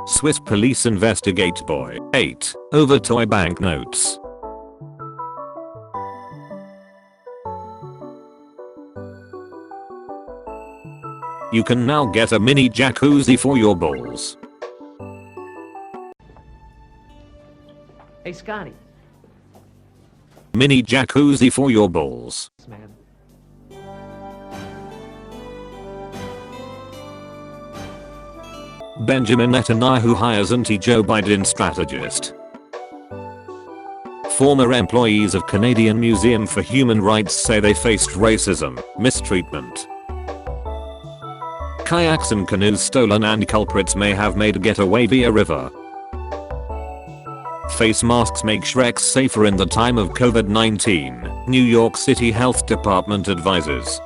Swiss police investigate boy 8 over toy banknotes. You can now get a mini jacuzzi for your balls. Hey, Scotty. Mini jacuzzi for your balls. Man. Benjamin Netanyahu hires anti-Joe Biden strategist. Former employees of Canadian Museum for Human Rights say they faced racism, mistreatment. Kayaks and canoes stolen and culprits may have made getaway via river. Face masks make Shreks safer in the time of COVID-19, New York City Health Department advises.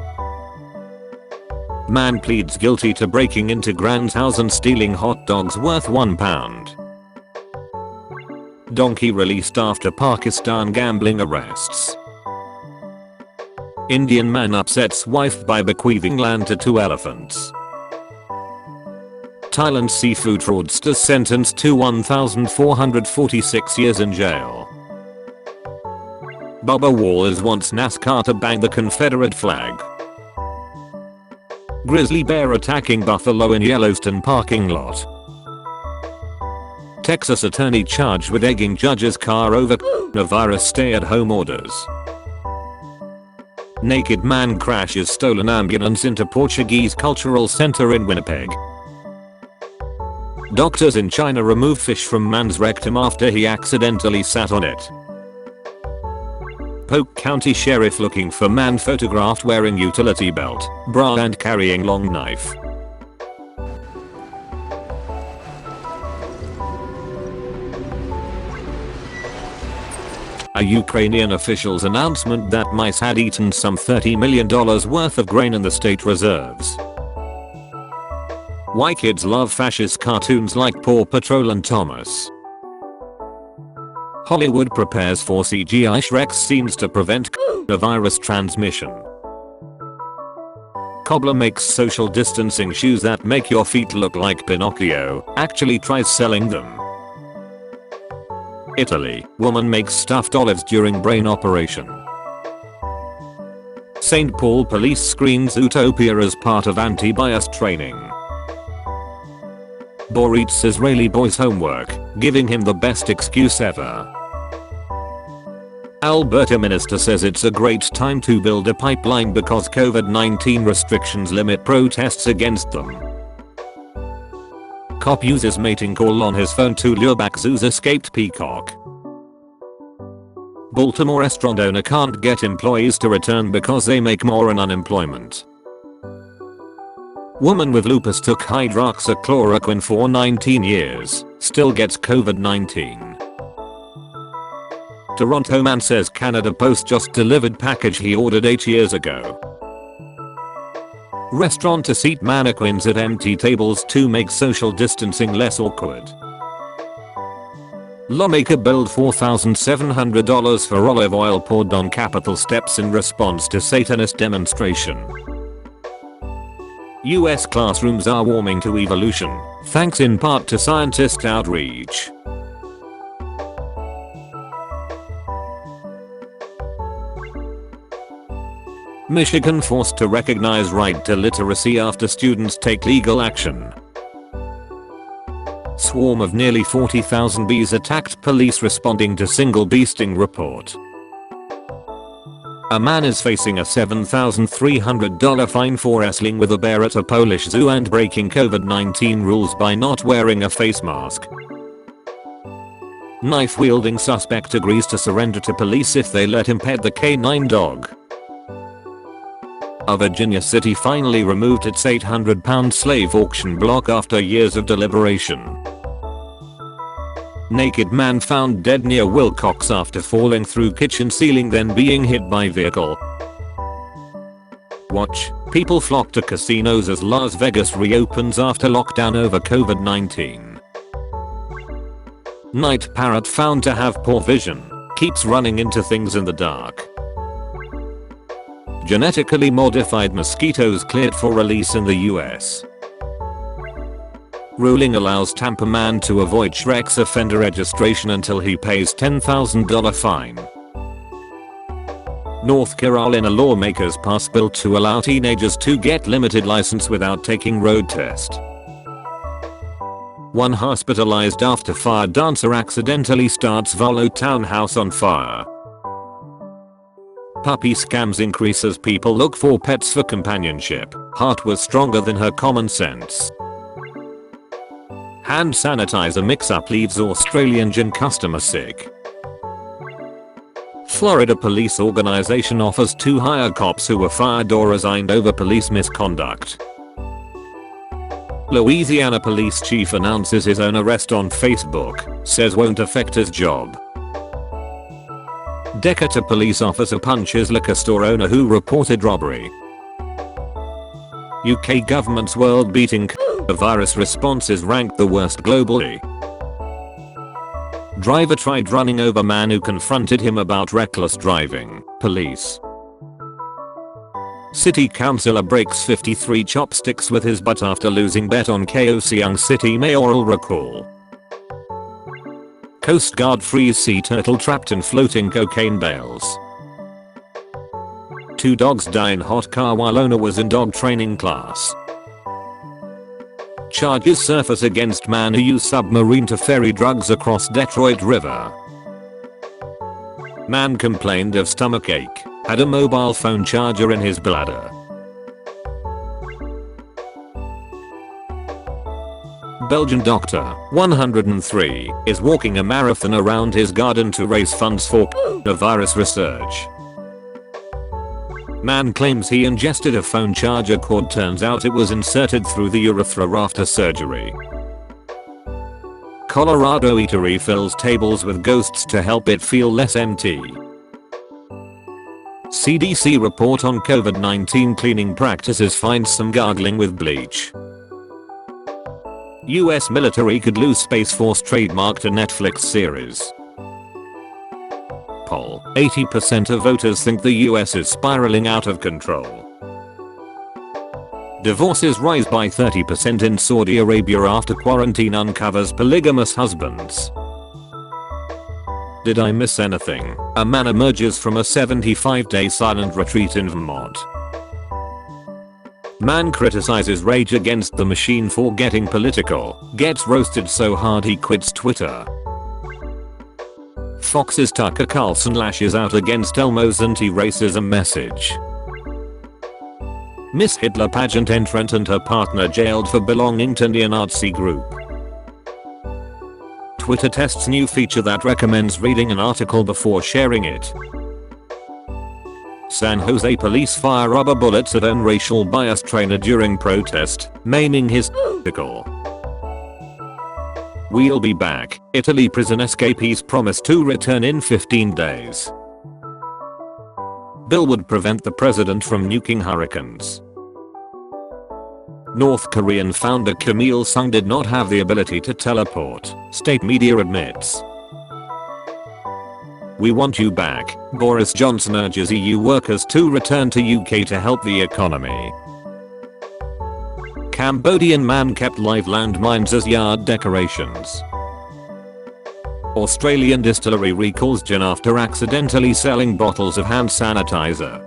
Man pleads guilty to breaking into Grand's house and stealing hot dogs worth £1. Donkey released after Pakistan gambling arrests. Indian man upsets wife by bequeathing land to 2 elephants. Thailand seafood fraudster sentenced to 1,446 years in jail. Bubba Wallace wants NASCAR to bang the Confederate flag. Grizzly bear attacking buffalo in Yellowstone parking lot. Texas attorney charged with egging judge's car over coronavirus stay-at-home orders. Naked man crashes stolen ambulance into Portuguese cultural center in Winnipeg. Doctors in China remove fish from man's rectum after he accidentally sat on it. Polk County Sheriff looking for man photographed wearing utility belt, bra and carrying long knife. A Ukrainian official's announcement that mice had eaten some $30 million worth of grain in the state reserves. Why kids love fascist cartoons like Paw Patrol and Thomas. Hollywood prepares for CGI Shrek scenes to prevent coronavirus transmission. Cobbler makes social distancing shoes that make your feet look like Pinocchio, actually tries selling them. Italy, woman makes stuffed olives during brain operation. St. Paul police screens Utopia as part of anti-bias training. Bohr eats Israeli boy's homework, giving him the best excuse ever. Alberta minister says it's a great time to build a pipeline because COVID-19 restrictions limit protests against them. Cop uses mating call on his phone to lure back zoo's escaped peacock. Baltimore restaurant owner can't get employees to return because they make more in unemployment. Woman with lupus took hydroxychloroquine for 19 years, still gets COVID-19. Toronto man says Canada Post just delivered package he ordered 8 years ago. Restaurant to seat mannequins at empty tables to make social distancing less awkward. Lawmaker billed $4,700 for olive oil poured on Capitol steps in response to Satanist demonstration. US classrooms are warming to evolution, thanks in part to scientist outreach. Michigan forced to recognize right to literacy after students take legal action. Swarm of nearly 40,000 bees attacked police responding to single bee sting report. A man is facing a $7,300 fine for wrestling with a bear at a Polish zoo and breaking COVID-19 rules by not wearing a face mask. Knife-wielding suspect agrees to surrender to police if they let him pet the canine dog. A Virginia city finally removed its 800-pound slave auction block after years of deliberation. Naked man found dead near Wilcox after falling through kitchen ceiling then being hit by vehicle. Watch, people flock to casinos as Las Vegas reopens after lockdown over COVID-19. Night parrot found to have poor vision, keeps running into things in the dark. Genetically modified mosquitoes cleared for release in the US. Ruling allows Tampa man to avoid Shrek's offender registration until he pays $10,000 fine. North Carolina lawmakers pass bill to allow teenagers to get limited license without taking road test. One hospitalized after fire dancer accidentally starts Volo townhouse on fire. Puppy scams increase as people look for pets for companionship. Heart was stronger than her common sense. Hand sanitizer mix-up leaves Australian gin customer sick. Florida police organization offers to hire cops who were fired or resigned over police misconduct. Louisiana police chief announces his own arrest on Facebook, says won't affect his job. Decatur police officer punches liquor store owner who reported robbery. UK government's world-beating coronavirus responses ranked the worst globally. Driver tried running over man who confronted him about reckless driving, police. City councillor breaks 53 chopsticks with his butt after losing bet on Kaohsiung City mayoral recall. Coast Guard frees sea turtle trapped in floating cocaine bales. 2 dogs die in hot car while owner was in dog training class. Charges surface against man who used submarine to ferry drugs across Detroit River. Man complained of stomachache, had a mobile phone charger in his bladder. Belgian doctor, 103, is walking a marathon around his garden to raise funds for coronavirus research. Man claims he ingested a phone charger cord, turns out it was inserted through the urethra after surgery. Colorado eatery fills tables with ghosts to help it feel less empty. CDC report on COVID-19 cleaning practices finds some gargling with bleach. US military could lose Space Force trademark to Netflix series. Poll: 80% of voters think the US is spiraling out of control. Divorces rise by 30% in Saudi Arabia after quarantine uncovers polygamous husbands. Did I miss anything? A man emerges from a 75-day silent retreat in Vermont. Man criticizes Rage Against the Machine for getting political, gets roasted so hard he quits Twitter. Fox's Tucker Carlson lashes out against Elmo's anti-racism message. Miss Hitler pageant entrant and her partner jailed for belonging to neo-Nazi group. Twitter tests new feature that recommends reading an article before sharing it. San Jose police fire rubber bullets at own racial bias trainer during protest, maiming his article. We'll be back. Italy prison escapees promise to return in 15 days. Bill would prevent the president from nuking hurricanes. North Korean founder Kim Il-sung did not have the ability to teleport, state media admits. We want you back. Boris Johnson urges EU workers to return to UK to help the economy. Cambodian man kept live landmines as yard decorations. Australian distillery recalls gin after accidentally selling bottles of hand sanitizer.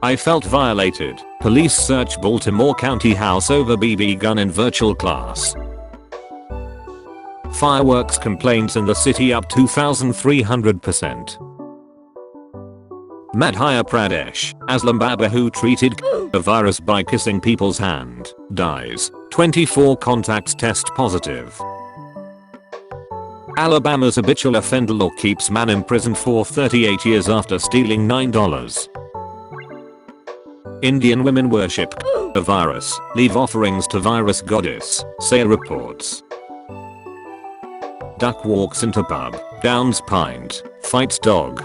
I felt violated. Police search Baltimore County house over BB gun in virtual class. Fireworks complaints in the city up 2,300%. Madhya Pradesh, Aslam Baba who treated coronavirus by kissing people's hand, dies. 24 contacts test positive. Alabama's habitual offender law keeps man imprisoned for 38 years after stealing $9. Indian women worship coronavirus, leave offerings to virus goddess, say reports. Duck walks into pub, downs pint, fights dog.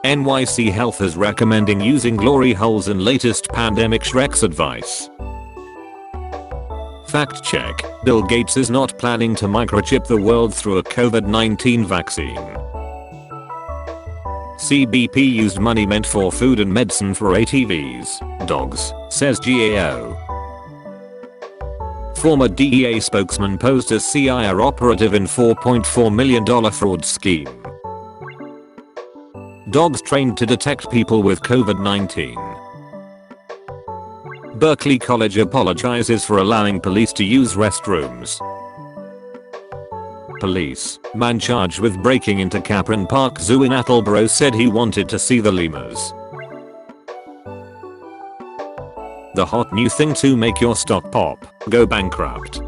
NYC Health is recommending using glory holes in latest pandemic Shrek's advice. Fact check: Bill Gates is not planning to microchip the world through a COVID-19 vaccine. CBP used money meant for food and medicine for ATVs, dogs, says GAO. Former DEA spokesman posed as CIA operative in $4.4 million fraud scheme. Dogs trained to detect people with COVID-19. Berkeley College apologizes for allowing police to use restrooms. Police, man charged with breaking into Capron Park Zoo in Attleboro said he wanted to see the lemurs. The hot new thing to make your stock pop, go bankrupt.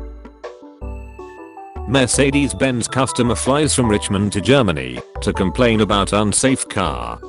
Mercedes-Benz customer flies from Richmond to Germany to complain about unsafe car.